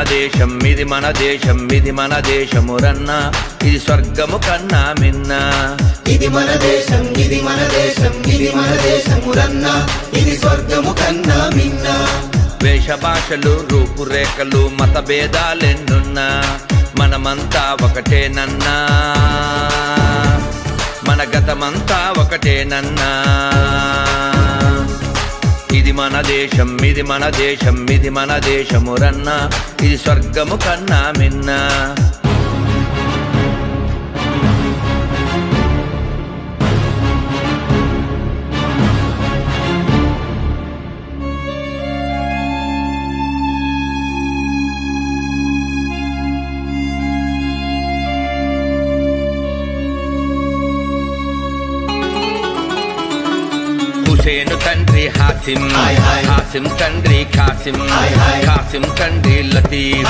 దేశం ఇది మన దేశం ఇది మన దేశమురన్నా ఇది స్వర్గము కన్నా మిన్నా ఇది మన దేశం ఇది మన దేశం ఇది మన దేశమురన్నా ఇది స్వర్గము కన్నా మిన్నా వేష భాషలు రూపురేఖలు మత భేదాలెన్నున్నా మనమంతా ఒకటేనన్నా మన గతమంతా ఒకటేనన్నా ఇది మన దేశం ఇది మన దేశం ఇది మన దేశమురన్నా ఇది స్వర్గము కన్నా మిన్నా హుసేను తండ్రి హాసిం హాసిం తండ్రి ఖాసిం ఖాసిం తండ్రి లతీఫ్